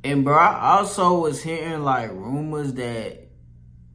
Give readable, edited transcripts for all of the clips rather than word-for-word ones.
And bro, I also was hearing like rumors that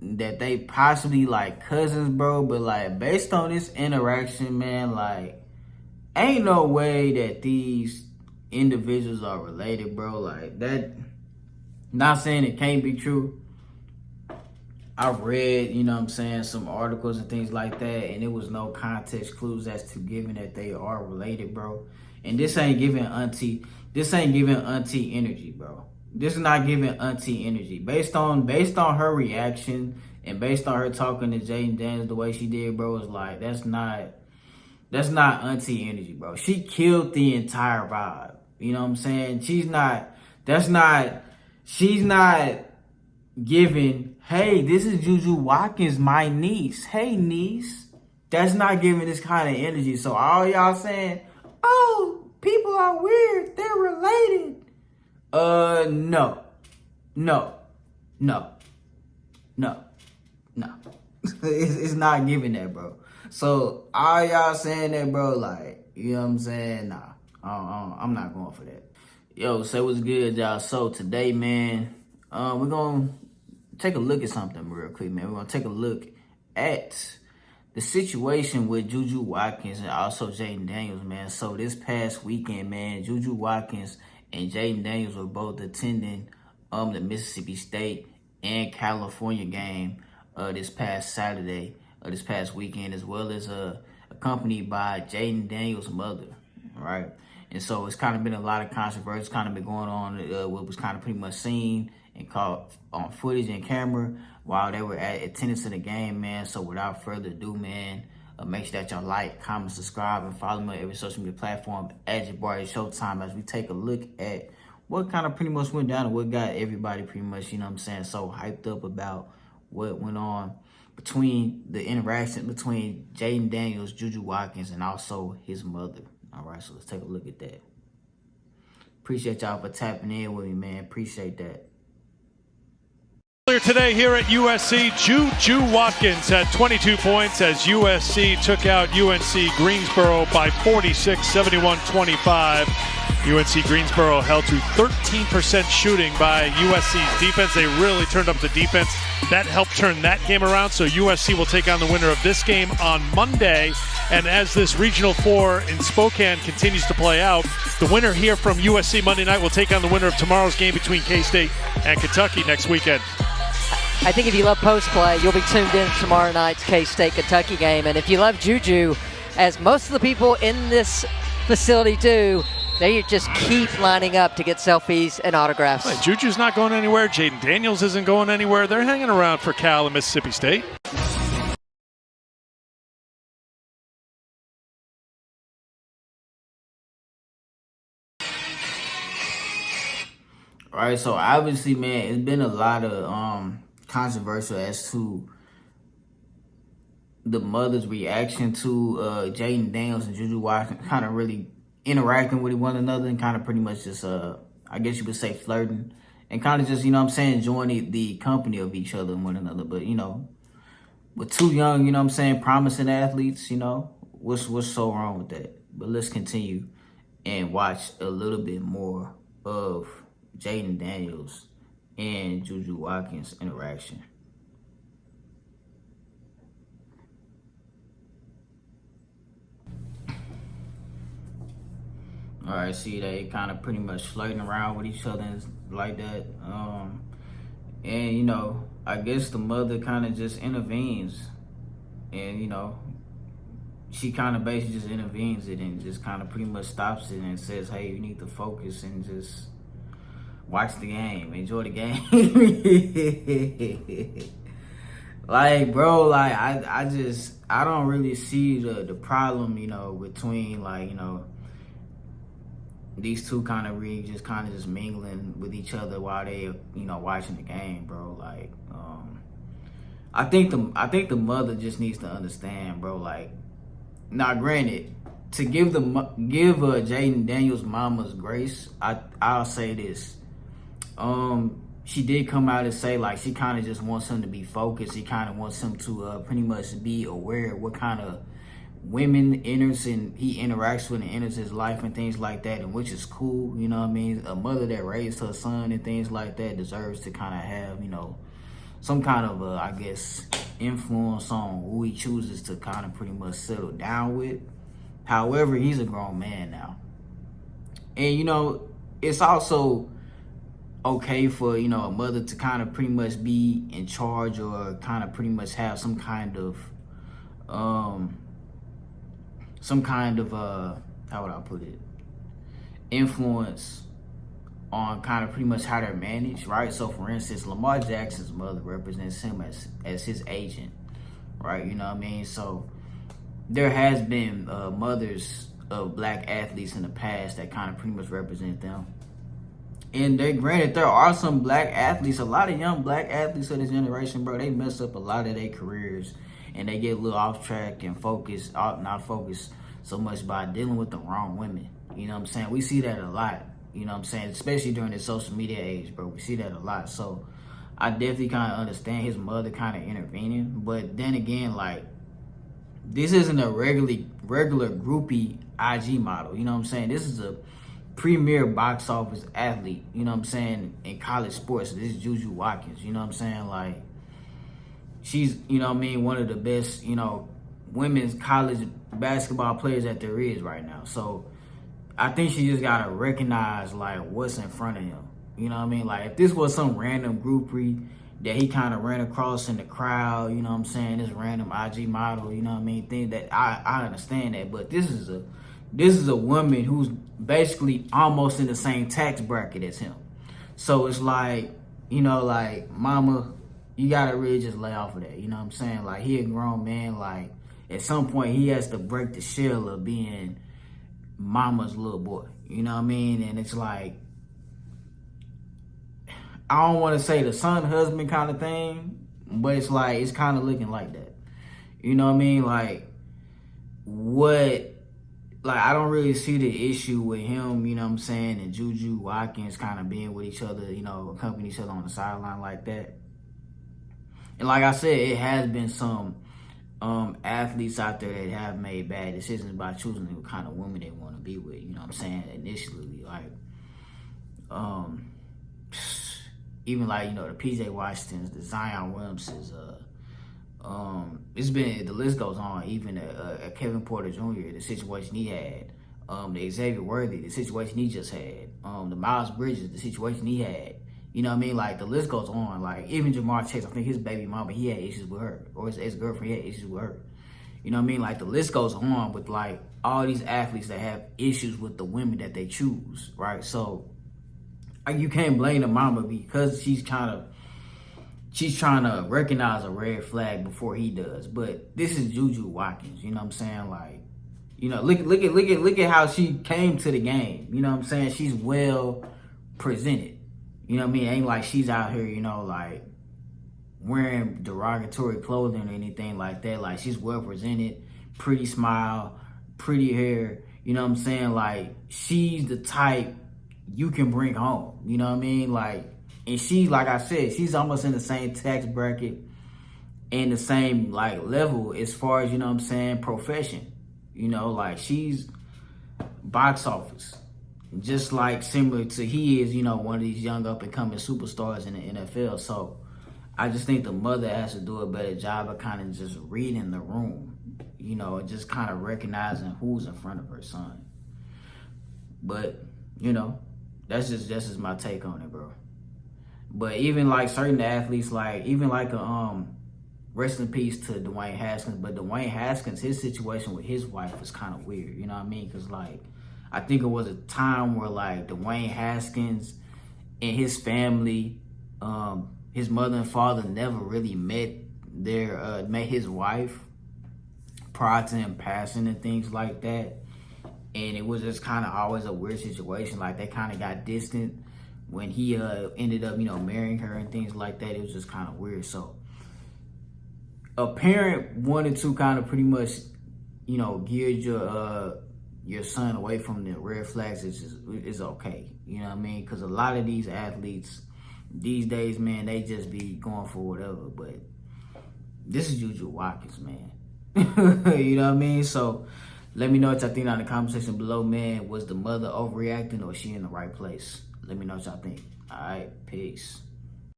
they possibly like cousins, bro. But like based on this interaction, man, like ain't no way that these individuals are related, bro. Like that. Not saying it can't be true. I've read, you know what I'm saying, some articles and things like that, and it was no context clues as to giving that they are related, bro. And this ain't giving auntie energy, bro. This is not giving auntie energy. Based on her reaction and based on her talking to Jayden Daniels the way she did, bro, is like that's not auntie energy, bro. She killed the entire vibe. You know what I'm saying? She's not giving, hey, this is Juju Watkins, my niece. Hey, niece. That's not giving this kind of energy. So all y'all saying, oh, people are weird. They're related. No. No. No. No. No. it's not giving that, bro. So all y'all saying that, bro, like, you know what I'm saying? Nah. I'm not going for that. Yo, say what's good, y'all. So today, man, we're gonna take a look at something real quick, man. We're gonna take a look at the situation with Juju Watkins and also Jayden Daniels, man. So this past weekend, man, Juju Watkins and Jayden Daniels were both attending the Mississippi State and California game this past Saturday, this past weekend, as well as accompanied by Jayden Daniels' mother, right? And so it's kind of been a lot of controversy, kind of been going on, what was kind of pretty much seen and caught on footage and camera while they were at attendance to the game, man. So without further ado, man, make sure that y'all like, comment, subscribe, and follow me on every social media platform at Jabari Showtime as we take a look at what kind of pretty much went down and what got everybody pretty much, you know what I'm saying, so hyped up about what went on between the interaction between Jayden Daniels, Juju Watkins, and also his mother. All right, so let's take a look at that. Appreciate y'all for tapping in with me, man. Appreciate that. Earlier today here at USC, Juju Watkins had 22 points as USC took out UNC Greensboro by 46, 71-25. UNC Greensboro held to 13% shooting by USC's defense. They really turned up the defense. That helped turn that game around. So USC will take on the winner of this game on Monday. And as this Regional 4 in Spokane continues to play out, the winner here from USC Monday night will take on the winner of tomorrow's game between K-State and Kentucky next weekend. I think if you love post play, you'll be tuned in tomorrow night's K-State Kentucky game. And if you love Juju, as most of the people in this facility do, they just keep lining up to get selfies and autographs. Right, Juju's not going anywhere. Jayden Daniels isn't going anywhere. They're hanging around for Cal and Mississippi State. All right, so obviously, man, it's been a lot of controversial as to the mother's reaction to Jayden Daniels and Juju Watkins kind of really interacting with one another and kind of pretty much just, I guess you could say, flirting and kind of just, you know what I'm saying, enjoying the company of each other and one another. But, you know, with two young, you know what I'm saying, promising athletes, you know, what's so wrong with that? But let's continue and watch a little bit more of Jayden Daniels and Juju Watkins' interaction. All right, see, they kind of pretty much flirting around with each other and like that. And, you know, I guess the mother kind of just intervenes. And, you know, she kind of basically just intervenes it and just kind of pretty much stops it and says, hey, you need to focus and just watch the game, enjoy the game. Like, bro, like, I don't really see the problem, you know, between, like, you know, these two kind of really just mingling with each other while they, you know, watching the game, bro. Like, I think the mother just needs to understand, bro. Like, now granted, to give Jayden Daniels' mama's grace, I'll say this. She did come out and say, like, she kind of just wants him to be focused. She kind of wants him to pretty much be aware of what kind women enters and he interacts with and enters his life and things like that, and which is cool, you know what I mean? A mother that raised her son and things like that deserves to kind of have, you know, some kind of, I guess, influence on who he chooses to kind of pretty much settle down with. However, he's a grown man now. And, you know, it's also okay for, you know, a mother to kind of pretty much be in charge or kind of pretty much have some kind of, how would I put it, influence on kind of pretty much how they're managed, right? So, for instance, Lamar Jackson's mother represents him as his agent, right? You know what I mean? So, there has been mothers of black athletes in the past that kind of pretty much represent them. And granted, there are some black athletes, a lot of young black athletes of this generation, bro, they mess up a lot of their careers and they get a little off track and not focused so much by dealing with the wrong women. You know what I'm saying? We see that a lot. You know what I'm saying? Especially during the social media age, bro. We see that a lot. So I definitely kind of understand his mother kind of intervening. But then again, like, this isn't a regular groupie IG model. You know what I'm saying? This is a premier box office athlete, you know what I'm saying, in college sports. This is Juju Watkins, you know what I'm saying? Like, she's, you know what I mean, one of the best, you know, women's college basketball players that there is right now. So I think she just gotta recognize, like, what's in front of him. You know what I mean? Like, if this was some random groupie that he kind of ran across in the crowd, you know what I'm saying, this random IG model, you know what I mean, thing that I understand that. But this is a woman who's basically almost in the same tax bracket as him. So it's like, you know, like, mama, you gotta really just lay off of that. You know what I'm saying? Like, he a grown man. Like, at some point, he has to break the shell of being mama's little boy. You know what I mean? And it's like, I don't want to say the son husband kind of thing, but it's like, it's kind of looking like that. You know what I mean? Like, I don't really see the issue with him, you know what I'm saying, and Juju Watkins kind of being with each other, you know, accompanying each other on the sideline like that. And like I said, it has been some athletes out there that have made bad decisions by choosing the kind of women they want to be with, you know what I'm saying, initially. Like, even like, you know, the PJ Washingtons, the Zion Williamsons, the list goes on. Even Kevin Porter Jr., the situation he had, the Xavier Worthy, the situation he just had, the Miles Bridges, the situation he had. You know what I mean? Like, the list goes on. Like, even Jamar Chase, I think his baby mama, he had issues with her, or his ex-girlfriend, he had issues with her. You know what I mean? Like, the list goes on with, like, all these athletes that have issues with the women that they choose, right? So you can't blame the mama because she's trying to recognize a red flag before he does. But this is Juju Watkins, you know what I'm saying? Like, you know, look at how she came to the game. You know what I'm saying? She's well presented. You know what I mean? It ain't like she's out here, you know, like, wearing derogatory clothing or anything like that. Like, she's well presented, pretty smile, pretty hair. You know what I'm saying? Like, she's the type you can bring home. You know what I mean? Like, and she, like I said, she's almost in the same tax bracket and the same, like, level as far as, you know what I'm saying, profession. You know, like, she's box office. Just like similar to he is, you know, one of these young up-and-coming superstars in the NFL. So I just think the mother has to do a better job of kind of just reading the room, you know, and just kind of recognizing who's in front of her son. But, you know, that's just my take on it, bro. But even like certain athletes, like even like rest in peace to Dwayne Haskins. But Dwayne Haskins, his situation with his wife was kind of weird. You know what I mean? Because like, I think it was a time where like Dwayne Haskins and his family, his mother and father never really met his wife prior to him passing and things like that. And it was just kind of always a weird situation. Like, they kind of got distant when he ended up, you know, marrying her and things like that. It was just kind of weird. So a parent wanted to kind of pretty much, you know, gear your son away from the red flags is okay. You know what I mean? Because a lot of these athletes these days, man, they just be going for whatever. But this is Juju Watkins, man. You know what I mean? So let me know what y'all think down in the comment section below, man. Was the mother overreacting or is she in the right place? Let me know what y'all think. All right, peace.